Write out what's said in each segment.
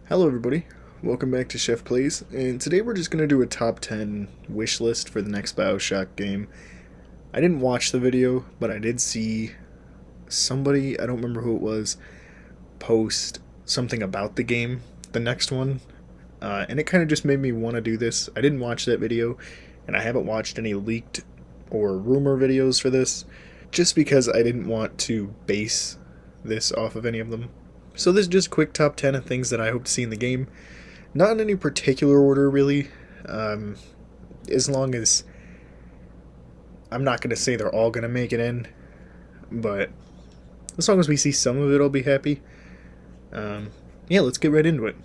Hello everybody, welcome back to Sheff Plays, and today we're just going to do a top 10 wish list for the next BIOSHOCK game. I didn't watch the video, but I did see somebody, I don't remember who it was, post something about the game, the next one, and it kind of just made me want to do this. I didn't watch that video, and I haven't watched any leaked or rumor videos for this, just because I didn't want to base this off of any of them. So this is just a quick top 10 of things that I hope to see in the game. Not in any particular order, really. As long as... I'm not going to say they're all going to make it in. But as long as we see some of it, I'll be happy. Yeah, let's get right into it.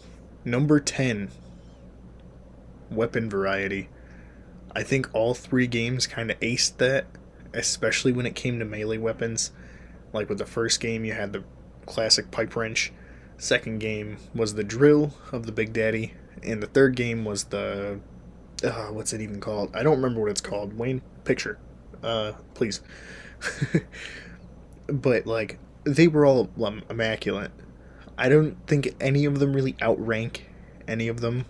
Number 10. Weapon variety. I think all three games kind of aced that. Especially when it came to melee weapons. Like with the first game, you had the classic pipe wrench. Second game was the drill of the Big Daddy, and the third game was the what's it even called? I don't remember what it's called. Wayne, picture, please. But like they were all immaculate. I don't think any of them really outrank any of them.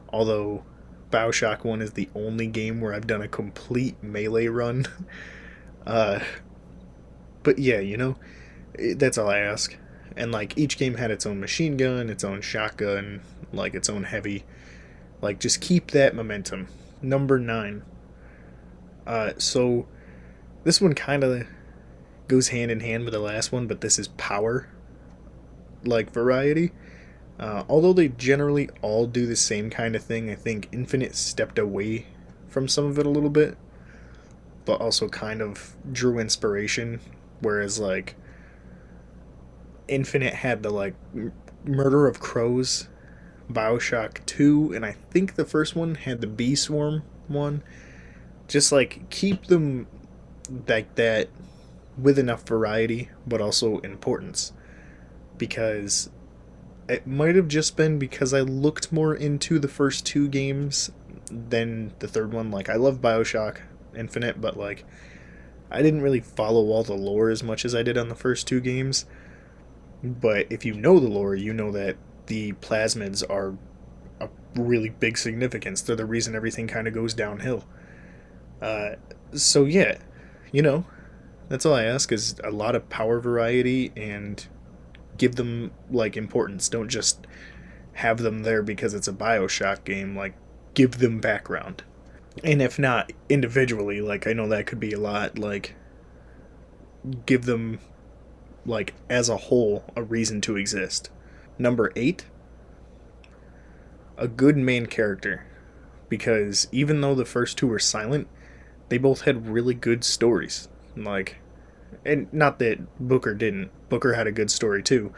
Although BioShock 1 is the only game where I've done a complete melee run. But yeah, that's all I ask. And like each game had its own machine gun, its own shotgun, like its own heavy. Like just keep that momentum. Number 9. So this one kind of goes hand in hand with the last one, but this is power, like variety. Although they generally all do the same kind of thing, I think Infinite stepped away from some of it a little bit, but also kind of drew inspiration. Whereas like Infinite had the like Murder of Crows, BioShock 2, and I think the first one had the Bee Swarm one. Just like keep them like that with enough variety but also importance. Because it might have just been because I looked more into the first two games than the third one. Like I love BioShock Infinite, but like I didn't really follow all the lore as much as I did on the first two games. But if you know the lore, you know that the plasmids are a really big significance. They're the reason everything kind of goes downhill. So yeah, that's all I ask is a lot of power variety and give them like importance. Don't just have them there because it's a BioShock game. Like give them background. And if not individually, like I know that could be a lot, like give them like as a whole a reason to exist. Number 8, a good main character, because even though the first two were silent, they both had really good stories. Like, and not that Booker didn't. Booker had a good story too.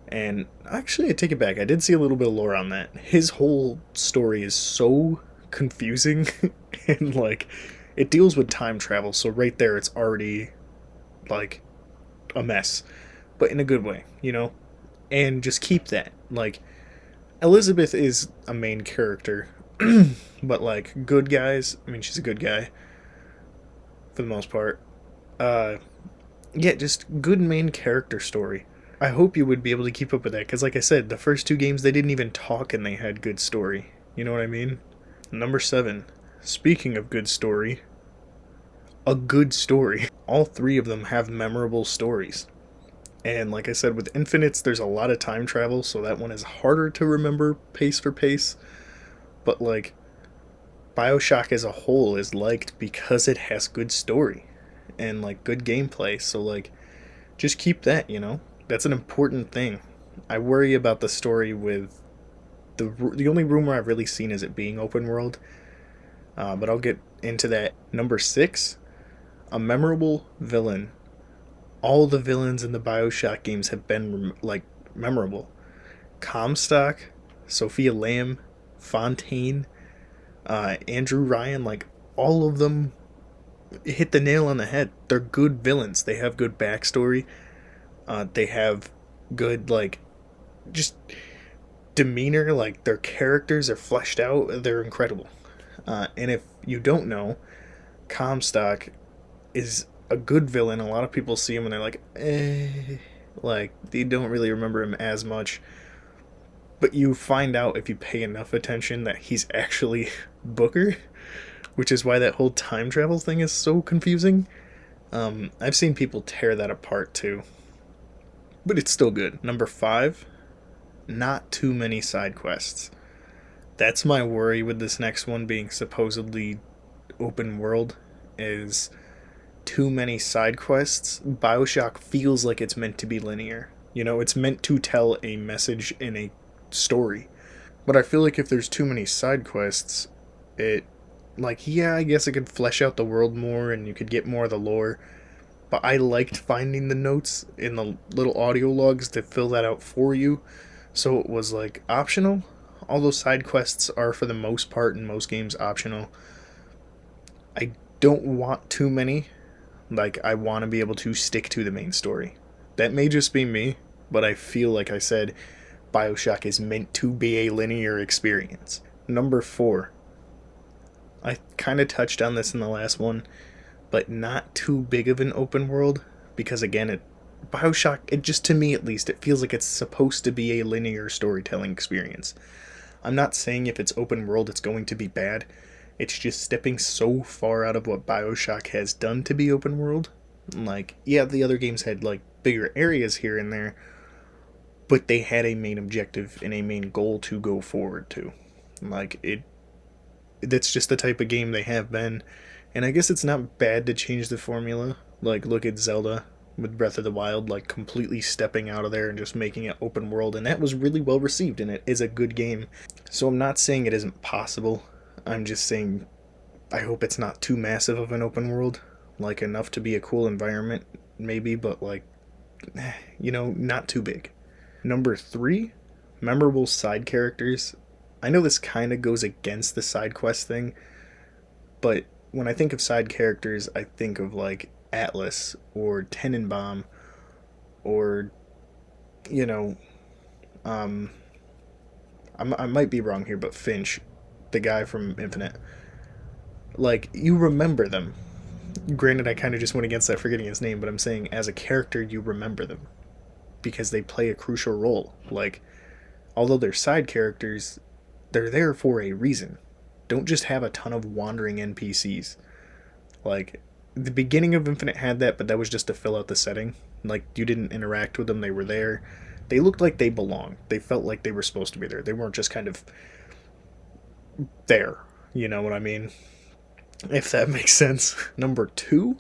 And actually, I take it back. I did see a little bit of lore on that. His whole story is so confusing, and like, it deals with time travel. So right there, it's already like a mess, but in a good way, and just keep that. Like Elizabeth is a main character, but like good guys, I mean she's a good guy for the most part. Yeah, just good main character story. I hope you would be able to keep up with that, because like I said, the first two games they didn't even talk and they had good story. You know what I mean? Number 7, speaking of good story, a good story. All three of them have memorable stories. And like I said, with Infinites, there's a lot of time travel, so that one is harder to remember pace for pace. But like, BioShock as a whole is liked because it has good story and like good gameplay. So like, just keep that, That's an important thing. I worry about the story with the only rumor I've really seen is it being open world. But I'll get into that. Number 6, a memorable villain. All the villains in the BioShock games have been like memorable. Comstock, Sophia Lamb, Fontaine, Andrew Ryan, like all of them hit the nail on the head. They're good villains. They have good backstory. They have good like just demeanor. Like their characters are fleshed out. They're incredible. And if you don't know, Comstock is a good villain. A lot of people see him and they're like, eh. Like, they don't really remember him as much. But you find out if you pay enough attention that he's actually Booker, which is why that whole time travel thing is so confusing. I've seen people tear that apart too, but it's still good. Number 5, not too many side quests. That's my worry with this next one being supposedly open world, is too many side quests. BioShock feels like it's meant to be linear. You know, it's meant to tell a message in a story. But I feel like if there's too many side quests, it, like, yeah, I guess it could flesh out the world more and you could get more of the lore. But I liked finding the notes in the little audio logs to fill that out for you. So it was like optional. All those side quests are for the most part in most games optional. I don't want too many. Like, I want to be able to stick to the main story. That may just be me, but I feel like I said BioShock is meant to be a linear experience. Number 4. I kind of touched on this in the last one, but not too big of an open world, because again, BioShock, it just, to me at least, it feels like it's supposed to be a linear storytelling experience. I'm not saying if it's open world it's going to be bad. It's just stepping so far out of what BioShock has done to be open world. Like, yeah, the other games had like bigger areas here and there, but they had a main objective and a main goal to go forward to. Like, that's just the type of game they have been. And I guess it's not bad to change the formula. Like, look at Zelda with Breath of the Wild, like completely stepping out of there and just making it open world, and that was really well received, and it is a good game. So I'm not saying it isn't possible. I'm just saying I hope it's not too massive of an open world. Like, enough to be a cool environment, maybe, but like, not too big. Number 3, memorable side characters. I know this kind of goes against the side quest thing, but when I think of side characters, I think of like Atlas or Tenenbaum or, I might be wrong here, but Finch, the guy from Infinite. Like, you remember them. Granted, I kind of just went against that forgetting his name, but I'm saying as a character, you remember them because they play a crucial role. Like, although they're side characters, they're there for a reason. Don't just have a ton of wandering NPCs. Like, the beginning of Infinite had that, but that was just to fill out the setting. Like, you didn't interact with them, they were there. They looked like they belonged. They felt like they were supposed to be there. They weren't just kind of there. You know what I mean? If that makes sense. Number 2,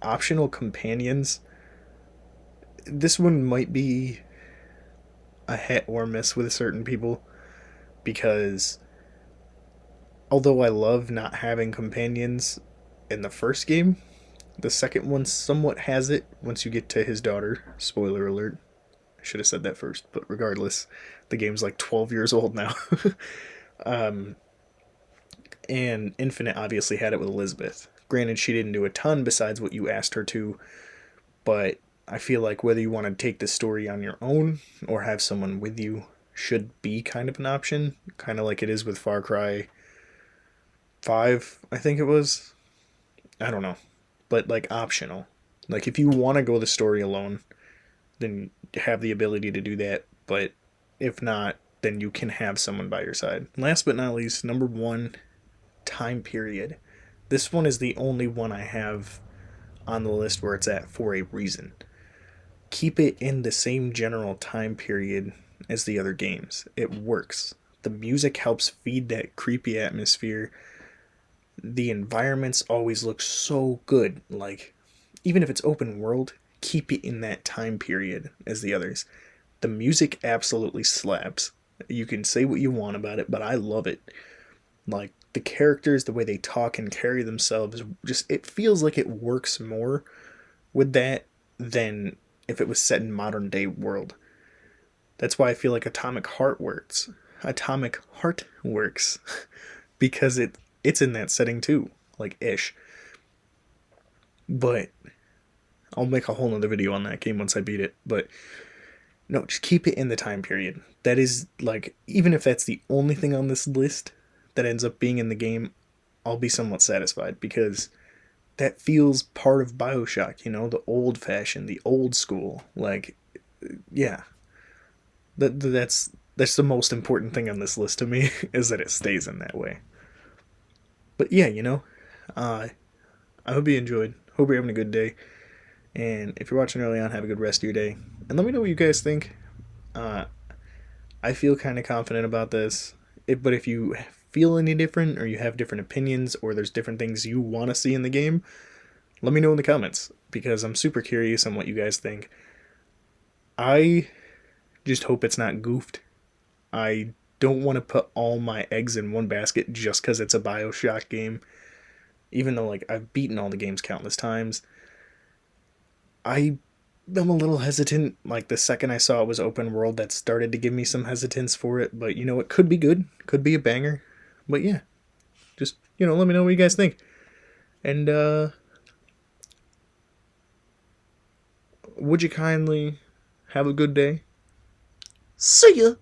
optional companions. This one might be a hit or miss with certain people, because although I love not having companions in the first game, the second one somewhat has it once you get to his daughter. Spoiler alert. I should have said that first, but regardless, the game's like 12 years old now. And Infinite obviously had it with Elizabeth. Granted, she didn't do a ton besides what you asked her to, but I feel like whether you want to take the story on your own or have someone with you should be kind of an option, kind of like it is with Far Cry 5, I think it was. I don't know, but like optional. Like, if you want to go the story alone, then you have the ability to do that, but if not, then you can have someone by your side. Last but not least, number 1, time period. This one is the only one I have on the list where it's at for a reason. Keep it in the same general time period as the other games. It works. The music helps feed that creepy atmosphere. The environments always look so good. Like, even if it's open world, keep it in that time period as the others. The music absolutely slaps. You can say what you want about it, but I love it. Like, the characters, the way they talk and carry themselves, just, it feels like it works more with that than if it was set in modern day world. That's why I feel like Atomic Heart works. Atomic Heart works because it's in that setting too, like ish. But I'll make a whole nother video on that game once I beat it. But no, just keep it in the time period. That is, like, even if that's the only thing on this list that ends up being in the game, I'll be somewhat satisfied, because that feels part of BioShock, the old fashioned, the old school. Like, yeah. That's the most important thing on this list to me is that it stays in that way. But yeah, I hope you enjoyed. Hope you're having a good day. And if you're watching early on, have a good rest of your day. And let me know what you guys think. Uh, I feel kind of confident about this. But if you feel any different, or you have different opinions, or there's different things you want to see in the game, let me know in the comments, because I'm super curious on what you guys think. I just hope it's not goofed. I don't want to put all my eggs in one basket just because it's a BioShock game. Even though, like, I've beaten all the games countless times, I'm a little hesitant. Like, the second I saw it was open world, that started to give me some hesitance for it. But, it could be good. Could be a banger. But yeah, just, let me know what you guys think. And, would you kindly have a good day? See ya!